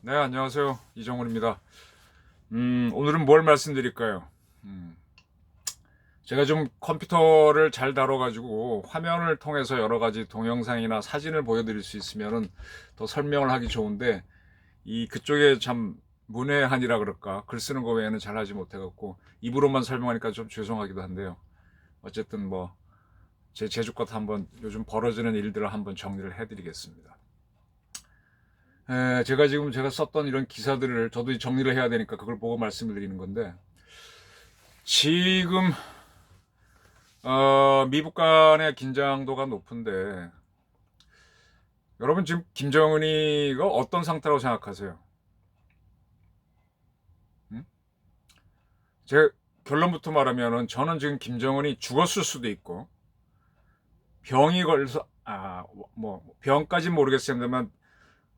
네, 안녕하세요. 이정훈입니다. 오늘은 뭘 말씀드릴까요? 제가 좀 컴퓨터를 잘 다뤄가지고 화면을 통해서 여러 가지 동영상이나 사진을 보여드릴 수 있으면은 더 설명을 하기 좋은데, 그쪽에 참 문외한이라 그럴까? 글 쓰는 거 외에는 잘 하지 못해갖고, 입으로만 설명하니까 좀 죄송하기도 한데요. 어쨌든 뭐, 제 제주껏 한번 요즘 벌어지는 일들을 한번 정리를 해드리겠습니다. 제가 썼던 이런 기사들을 저도 정리를 해야 되니까 그걸 보고 말씀을 드리는 건데, 지금 미북 간의 긴장도가 높은데, 여러분 지금 김정은이가 어떤 상태라고 생각하세요? 음? 제 결론부터 말하면은 저는 지금 김정은이 죽었을 수도 있고, 병이 걸려서 뭐 병까지 모르겠습니다만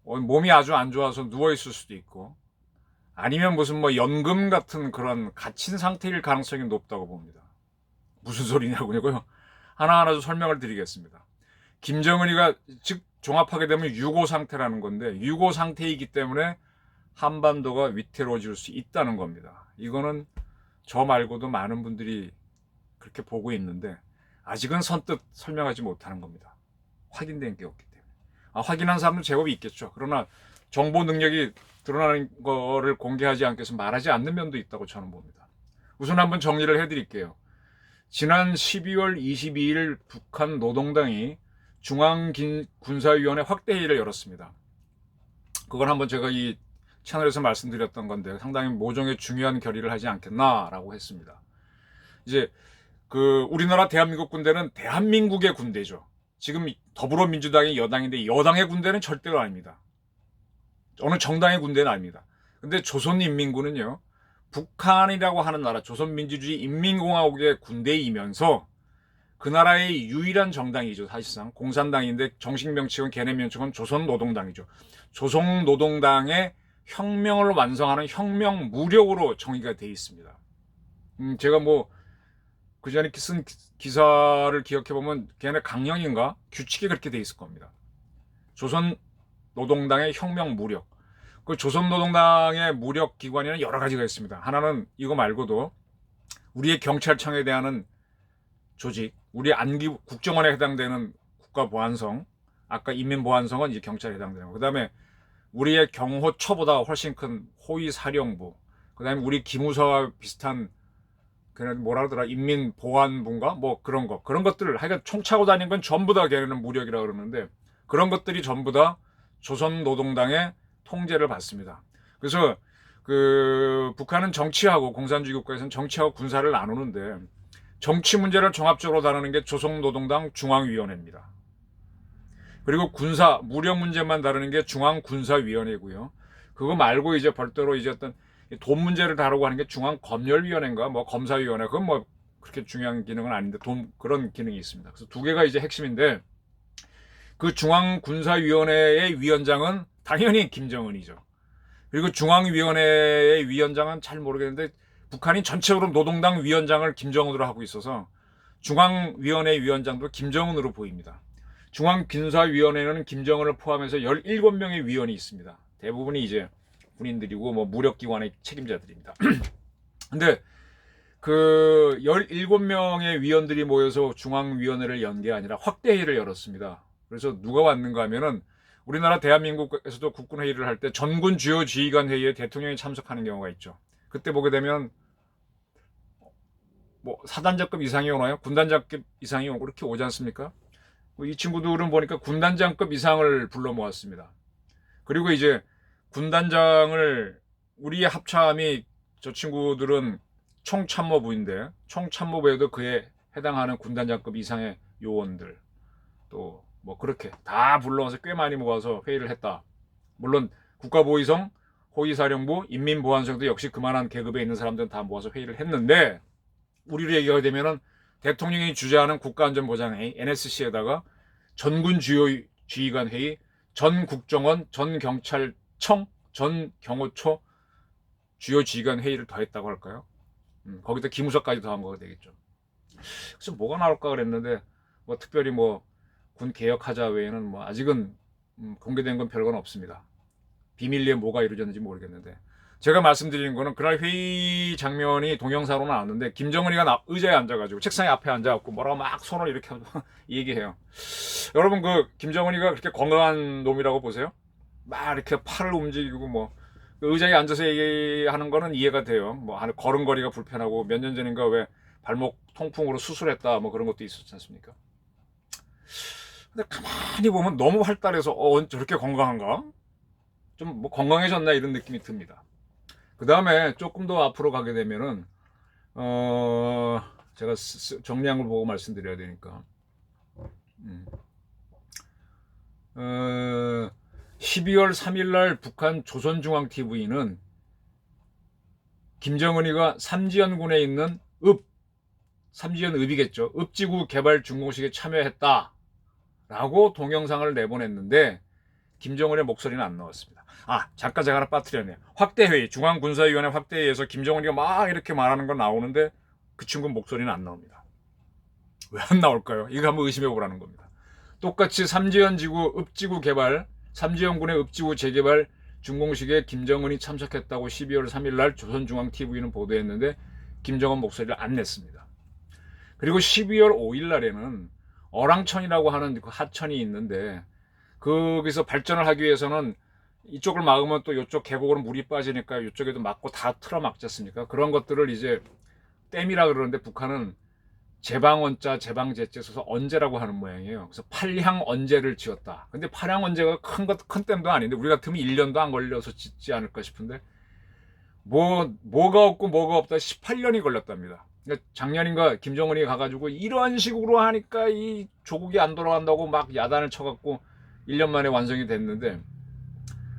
몸이 아주 안 좋아서 누워 있을 수도 있고, 아니면 무슨 뭐 연금 같은 그런 갇힌 상태일 가능성이 높다고 봅니다. 무슨 소리냐고요? 하나하나 좀 설명을 드리겠습니다. 김정은이가 즉 종합하게 되면 유고 상태라는 건데, 유고 상태이기 때문에 한반도가 위태로워질 수 있다는 겁니다. 이거는 저 말고도 많은 분들이 그렇게 보고 있는데, 아직은 선뜻 설명하지 못하는 겁니다. 확인된 게 없기 때문에. 확인한 사람도 제법이 있겠죠. 그러나 정보 능력이 드러나는 거를 공개하지 않기 위해서 말하지 않는 면도 있다고 저는 봅니다. 우선 한번 정리를 해드릴게요. 지난 12월 22일 북한 노동당이 중앙군사위원회 확대회의를 열었습니다. 그걸 한번 제가 이 채널에서 말씀드렸던 건데, 상당히 모종의 중요한 결의를 하지 않겠나라고 했습니다. 이제 우리나라 대한민국 군대는 대한민국의 군대죠. 지금 더불어민주당이 여당인데 여당의 군대는 절대로 아닙니다. 어느 정당의 군대는 아닙니다. 근데 조선인민군은요, 북한이라고 하는 나라 조선민주주의 인민공화국의 군대이면서 그 나라의 유일한 정당이죠. 사실상 공산당인데 정식 명칭은 개념 명칭은 조선노동당이죠. 조선노동당의 혁명을 완성하는 혁명 무력으로 정의가 되어 있습니다. 제가 뭐 그전에 쓴 기사를 기억해 보면 걔네 강령인가 규칙이 그렇게 돼 있을 겁니다. 조선노동당의 혁명 무력. 그 조선노동당의 무력 기관에는 여러 가지가 있습니다. 하나는 이거 말고도 우리의 경찰청에 대한 조직, 우리 안기 국정원에 해당되는 국가보안성, 아까 인민보안성은 이제 경찰에 해당되는 거. 그다음에 우리의 경호처보다 훨씬 큰 호위사령부, 그다음에 우리 기무사와 비슷한 그런 뭐라 그러더라 인민보안부인가 뭐 그런 것들을 하여간 총 차고 다니는 건 전부 다 걔네는 무력이라 그러는데, 그런 것들이 전부 다 조선노동당의 통제를 받습니다. 그래서 북한은 정치하고 공산주의 국가에서는 정치하고 군사를 나누는데, 정치 문제를 종합적으로 다루는 게 조선노동당 중앙위원회입니다. 그리고 군사 무력 문제만 다루는 게 중앙군사위원회고요. 그거 말고 이제 별도로 이제 어떤 돈 문제를 다루고 하는 게 중앙검열위원회인가 뭐 검사위원회, 그건 뭐 그렇게 중요한 기능은 아닌데 그런 기능이 있습니다. 그래서 두 개가 이제 핵심인데, 그 중앙군사위원회의 위원장은 당연히 김정은이죠. 그리고 중앙위원회의 위원장은 잘 모르겠는데, 북한이 전체적으로 노동당 위원장을 김정은으로 하고 있어서 중앙위원회 위원장도 김정은으로 보입니다. 중앙군사위원회는 김정은을 포함해서 17명의 위원이 있습니다. 대부분이 이제 군인들이고 뭐 무력기관의 책임자들입니다. 근데 그 17명의 위원들이 모여서 중앙위원회를 연 게 아니라 확대회의를 열었습니다. 그래서 누가 왔는가 하면은, 우리나라 대한민국에서도 국군회의를 할 때 전군 주요 지휘관 회의에 대통령이 참석하는 경우가 있죠. 그때 보게 되면 뭐 사단장급 이상이 오나요? 군단장급 이상이 오고 그렇게 오지 않습니까? 이 친구들은 보니까 군단장급 이상을 불러 모았습니다. 그리고 이제 군단장을, 우리의 합참이, 저 친구들은 총참모부인데 총참모부에도 그에 해당하는 군단장급 이상의 요원들, 또 뭐 그렇게 다 불러와서 꽤 많이 모아서 회의를 했다. 물론 국가보위성, 호위사령부, 인민보안성도 역시 그만한 계급에 있는 사람들은 다 모아서 회의를 했는데, 우리로 얘기가 되면은 대통령이 주재하는 국가안전보장회의 NSC에다가 전군 주요 지휘관 회의, 전 국정원, 전 경찰청, 전 경호처 주요 지휘관 회의를 더했다고 할까요? 거기다 기무사까지 더한 거가 되겠죠. 그래서 뭐가 나올까 그랬는데, 뭐 특별히 뭐 군 개혁하자 외에는 뭐 아직은 공개된 건 별건 없습니다. 비밀리에 뭐가 이루어졌는지 모르겠는데, 제가 말씀드리는 거는 그날 회의 장면이 동영상으로 나왔는데 김정은이가 의자에 앉아가지고 책상에 앞에 앉아갖고 뭐라고 막 손을 이렇게 하고 얘기해요. 여러분, 그 김정은이가 그렇게 건강한 놈이라고 보세요? 막 이렇게 팔을 움직이고 뭐 의자에 앉아서 얘기하는 거는 이해가 돼요. 뭐 걸음걸이가 불편하고 몇 년 전인가 왜 발목 통풍으로 수술했다 뭐 그런 것도 있었지 않습니까? 근데 가만히 보면 너무 활달해서 저렇게 건강한가? 좀 뭐 건강해졌나 이런 느낌이 듭니다. 그 다음에 조금 더 앞으로 가게 되면은 제가 정리한 걸 보고 말씀드려야 되니까 12월 3일 날 북한 조선중앙TV는 김정은이가 삼지연군에 있는 삼지연읍이겠죠. 읍지구 개발 준공식에 참여했다 라고 동영상을 내보냈는데 김정은의 목소리는 안 나왔습니다. 잠깐 제가 하나 빠뜨렸네요. 확대회의, 중앙군사위원회 확대회의에서 김정은이가 막 이렇게 말하는 건 나오는데 그 친구 목소리는 안 나옵니다. 왜 안 나올까요? 이거 한번 의심해 보라는 겁니다. 똑같이 삼지연지구 읍지구 개발, 삼지연군의 읍지구 재개발 준공식에 김정은이 참석했다고 12월 3일 날 조선중앙TV는 보도했는데 김정은 목소리를 안 냈습니다. 그리고 12월 5일 날에는 어랑천이라고 하는 그 하천이 있는데 거기서 발전을 하기 위해서는 이쪽을 막으면 또 이쪽 계곡으로 물이 빠지니까 이쪽에도 막고 다 틀어막지 않습니까? 그런 것들을 이제 댐이라 그러는데 북한은 제방원자, 제방제자 써서 언제라고 하는 모양이에요. 그래서 팔향언제를 지었다. 근데 팔향언제가 큰 댐도 아닌데 우리 같으면 1년도 안 걸려서 짓지 않을까 싶은데 뭐가 없고 뭐가 없다 18년이 걸렸답니다. 그러니까 작년인가 김정은이 가가지고 이런 식으로 하니까 이 조국이 안 돌아간다고 막 야단을 쳐갖고 1년 만에 완성이 됐는데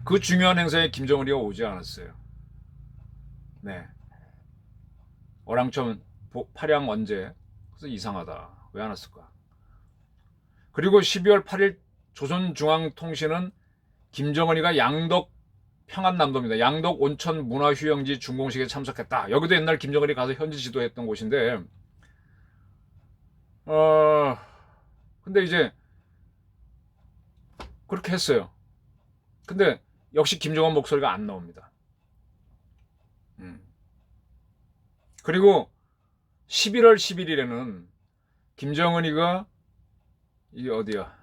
그 중요한 행사에 김정은이가 오지 않았어요. 네. 어랑천 팔향언제. 그래서 이상하다. 왜 안 왔을까? 그리고 12월 8일 조선중앙통신은 김정은이가 양덕 평안남도입니다. 양덕 온천 문화휴양지 준공식에 참석했다. 여기도 옛날 김정은이 가서 현지 지도했던 곳인데 근데 이제 그렇게 했어요. 근데 역시 김정은 목소리가 안 나옵니다. 그리고 11월 11일에는 김정은이가 이게 어디야?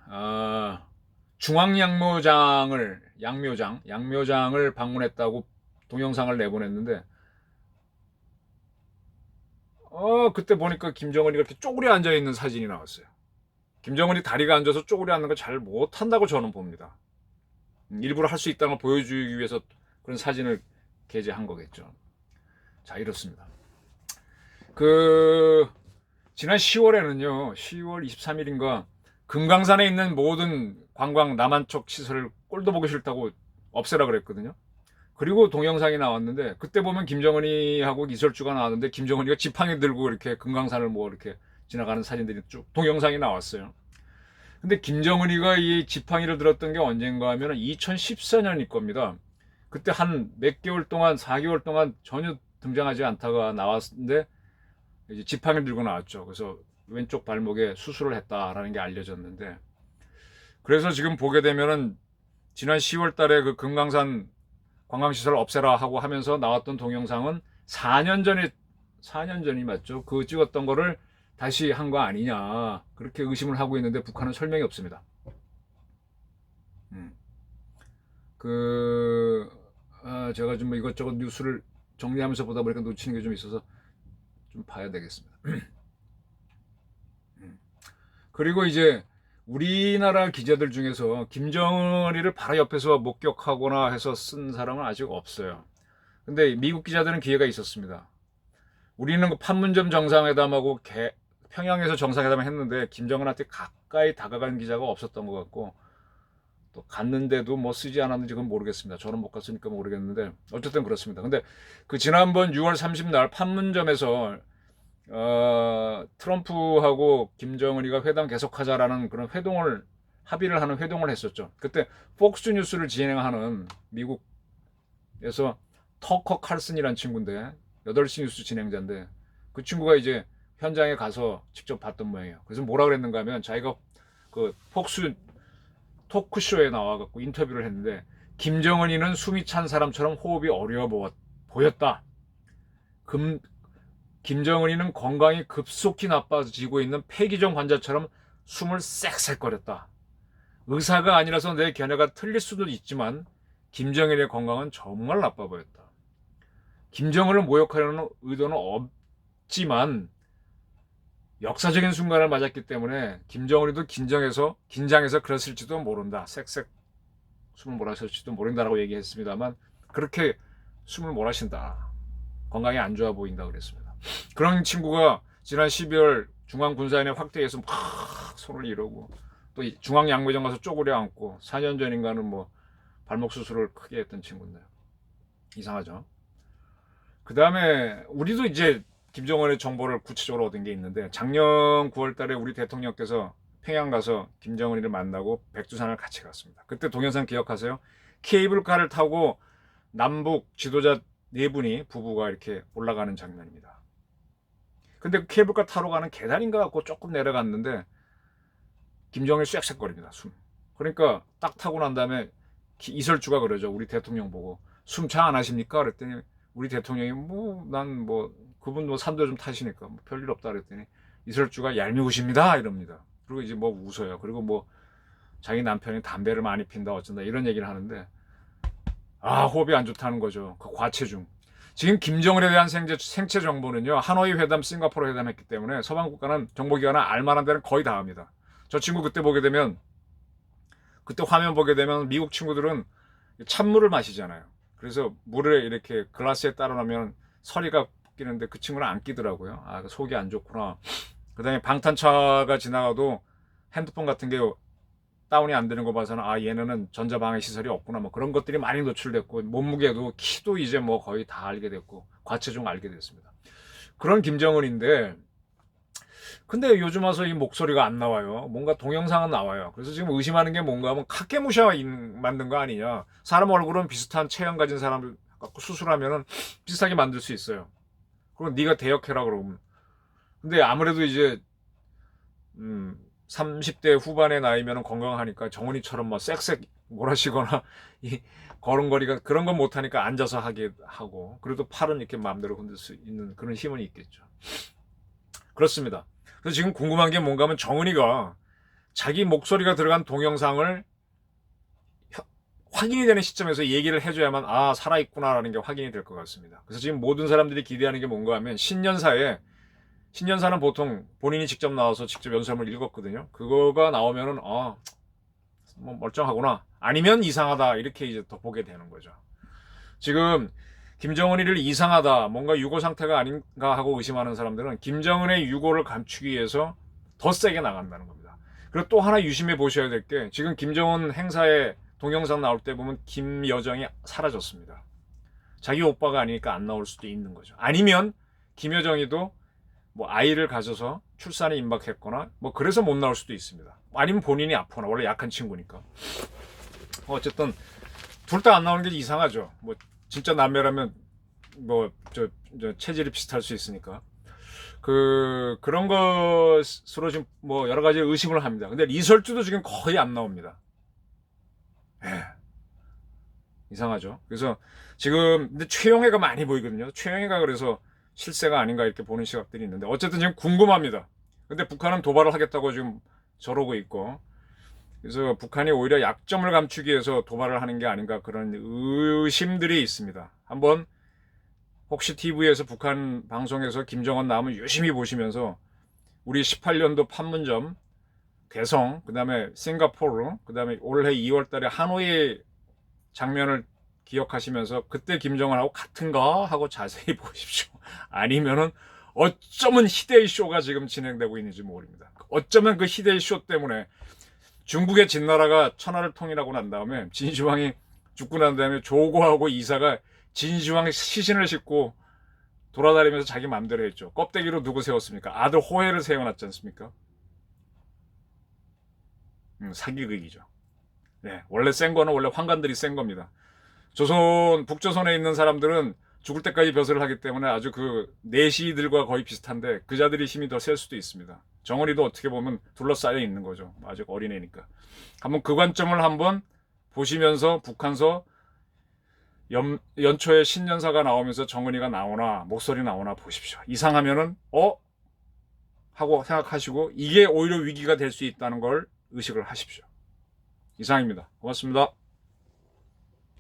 양묘장을 방문했다고 동영상을 내보냈는데 그때 보니까 김정은이가 이렇게 쪼그려 앉아 있는 사진이 나왔어요. 김정은이 다리가 앉아서 쪼그려 앉는 거 잘 못한다고 저는 봅니다. 일부러 할 수 있다는 걸 보여주기 위해서 그런 사진을 게재한 거겠죠. 자, 이렇습니다. 지난 10월에는요, 10월 23일인가, 금강산에 있는 모든 관광 남한쪽 시설을 꼴도 보기 싫다고 없애라 그랬거든요. 그리고 동영상이 나왔는데, 그때 보면 김정은이하고 이설주가 나왔는데, 김정은이가 지팡이 들고 이렇게 금강산을 뭐 이렇게 지나가는 사진들이 쭉 동영상이 나왔어요. 근데 김정은이가 이 지팡이를 들었던 게 언젠가 하면 2014년일 겁니다. 그때 한 몇 개월 동안, 4개월 동안 전혀 등장하지 않다가 나왔는데, 이제 지팡이를 들고 나왔죠. 그래서 왼쪽 발목에 수술을 했다라는 게 알려졌는데, 그래서 지금 보게 되면은 지난 10월 달에 그 금강산 관광시설 없애라 하고 하면서 나왔던 동영상은 4년 전이 맞죠. 그 찍었던 거를 다시 한 거 아니냐. 그렇게 의심을 하고 있는데 북한은 설명이 없습니다. 제가 좀 이것저것 뉴스를 정리하면서 보다 보니까 놓치는 게 좀 있어서 좀 봐야 되겠습니다. 그리고 이제 우리나라 기자들 중에서 김정은이를 바로 옆에서 목격하거나 해서 쓴 사람은 아직 없어요. 근데 미국 기자들은 기회가 있었습니다. 우리는 그 판문점 정상회담하고 평양에서 정상회담을 했는데 김정은한테 가까이 다가간 기자가 없었던 것 같고, 또 갔는데도 뭐 쓰지 않았는지 그건 모르겠습니다. 저는 못 갔으니까 모르겠는데 어쨌든 그렇습니다. 근데 그 지난번 6월 30날 판문점에서 트럼프하고 김정은이가 회담 계속하자라는 그런 합의를 하는 회동을 했었죠. 그때 폭스 뉴스를 진행하는 미국에서 터커 칼슨이라는 친구인데 8시 뉴스 진행자인데 그 친구가 이제 현장에 가서 직접 봤던 모양이에요. 그래서 뭐라 그랬는가 하면 자기가 그 폭스 토크쇼에 나와갖고 인터뷰를 했는데 김정은이는 숨이 찬 사람처럼 호흡이 어려워 보였다. 김정은이는 건강이 급속히 나빠지고 있는 폐기종 환자처럼 숨을 쌕쌕거렸다. 의사가 아니라서 내 견해가 틀릴 수도 있지만 김정일의 건강은 정말 나빠 보였다. 김정은을 모욕하려는 의도는 없지만 역사적인 순간을 맞았기 때문에 김정은이도 긴장해서 그랬을지도 모른다. 쌕쌕 숨을 몰아쉴지도 모른다라고 얘기했습니다만 그렇게 숨을 몰아쉰다. 건강이 안 좋아 보인다 그랬습니다. 그런 친구가 지난 12월 중앙군사연의 확대에서 막 손을 이러고 또 중앙양매장 가서 쪼그려 앉고 4년 전인가는 뭐 발목 수술을 크게 했던 친구인데 이상하죠. 그 다음에 우리도 이제 김정은의 정보를 구체적으로 얻은 게 있는데 작년 9월 달에 우리 대통령께서 평양 가서 김정은이를 만나고 백두산을 같이 갔습니다. 그때 동영상 기억하세요? 케이블카를 타고 남북 지도자 네 분이 부부가 이렇게 올라가는 장면입니다. 근데 케이블카 타러 가는 계단인가 갖고 조금 내려갔는데 김정일 쌕쌕거립니다. 숨. 그러니까 딱 타고 난 다음에 이설주가 그러죠. 우리 대통령 보고 숨차 안 하십니까? 그랬더니 우리 대통령이 난 그분 산도 좀 타시니까 별일 없다 그랬더니 이설주가 얄미우십니다 이럽니다. 그리고 이제 웃어요. 그리고 자기 남편이 담배를 많이 핀다 어쩐다 이런 얘기를 하는데 호흡이 안 좋다는 거죠. 그 과체중. 지금 김정은에 대한 생체 정보는요. 하노이 회담, 싱가포르 회담 했기 때문에 서방 국가는 정보기관은 알만한 데는 거의 다 합니다. 저 친구 그때 화면 보게 되면 미국 친구들은 찬물을 마시잖아요. 그래서 물을 이렇게 글라스에 따라 놓으면 서리가 끼는데 그 친구는 안 끼더라고요. 속이 안 좋구나. 그 다음에 방탄차가 지나가도 핸드폰 같은 게 다운이 안 되는 거 봐서는 얘네는 전자방해 시설이 없구나 그런 것들이 많이 노출됐고 몸무게도 키도 이제 거의 다 알게 됐고 과체중 알게 됐습니다. 그런 김정은인데 근데 요즘 와서 이 목소리가 안 나와요. 뭔가 동영상은 나와요. 그래서 지금 의심하는 게 뭔가 하면 카케무샤 만든 거 아니냐. 사람 얼굴은 비슷한 체형 가진 사람을 갖고 수술하면은 비슷하게 만들 수 있어요. 그럼 네가 대역해라 그러면. 근데 아무래도 이제 30대 후반의 나이면 건강하니까 정은이처럼 쌕쌕 몰아쉬거나 이 걸음걸이가 그런 건 못하니까 앉아서 하게 하고 그래도 팔은 이렇게 마음대로 흔들 수 있는 그런 힘은 있겠죠. 그렇습니다. 그래서 지금 궁금한 게 뭔가 하면 정은이가 자기 목소리가 들어간 동영상을 확인이 되는 시점에서 얘기를 해줘야만 살아있구나라는 게 확인이 될 것 같습니다. 그래서 지금 모든 사람들이 기대하는 게 뭔가 하면 신년사는 보통 본인이 직접 나와서 직접 연설문을 읽었거든요. 그거가 나오면은 멀쩡하구나 아니면 이상하다 이렇게 이제 더 보게 되는 거죠. 지금 김정은이를 이상하다 뭔가 유고 상태가 아닌가 하고 의심하는 사람들은 김정은의 유고를 감추기 위해서 더 세게 나간다는 겁니다. 그리고 또 하나 유심히 보셔야 될 게 지금 김정은 행사에 동영상 나올 때 보면 김여정이 사라졌습니다. 자기 오빠가 아니니까 안 나올 수도 있는 거죠. 아니면 김여정이도 아이를 가져서 출산에 임박했거나 그래서 못 나올 수도 있습니다. 아니면 본인이 아프거나 원래 약한 친구니까. 어쨌든 둘 다 안 나오는 게 이상하죠. 진짜 남매라면 체질이 비슷할 수 있으니까 그런 것으로 지금 여러 가지 의심을 합니다. 근데 이설주도 지금 거의 안 나옵니다. 이상하죠. 그래서 지금 근데 최영애가 많이 보이거든요. 최영애가 그래서 실세가 아닌가 이렇게 보는 시각들이 있는데 어쨌든 지금 궁금합니다. 근데 북한은 도발을 하겠다고 지금 저러고 있고 그래서 북한이 오히려 약점을 감추기 위해서 도발을 하는 게 아닌가 그런 의심들이 있습니다. 한번 혹시 TV에서 북한 방송에서 김정은 나오면 유심히 보시면서 우리 18년도 판문점 개성 그다음에 싱가포르 그다음에 올해 2월 달에 하노이 장면을 기억하시면서 그때 김정은하고 같은가 하고 자세히 보십시오. 아니면은 어쩌면 희대의 쇼가 지금 진행되고 있는지 모릅니다. 어쩌면 그 희대의 쇼 때문에 중국의 진나라가 천하를 통일하고 난 다음에 진시황이 죽고 난 다음에 조고하고 이사가 진시황 시신을 싣고 돌아다니면서 자기 마음대로 했죠. 껍데기로 누구 세웠습니까? 아들 호해를 세워놨지 않습니까? 사기극이죠. 네, 원래 센 거는 원래 황관들이 센 겁니다. 북조선에 있는 사람들은 죽을 때까지 벼슬을 하기 때문에 아주 그 내시들과 거의 비슷한데 그 자들이 힘이 더 셀 수도 있습니다. 정은이도 어떻게 보면 둘러싸여 있는 거죠. 아직 어린애니까. 한번 그 관점을 한번 보시면서 북한서 연초에 신년사가 나오면서 정은이가 나오나 목소리 나오나 보십시오. 이상하면은 하고 생각하시고 이게 오히려 위기가 될 수 있다는 걸 의식을 하십시오. 이상입니다. 고맙습니다.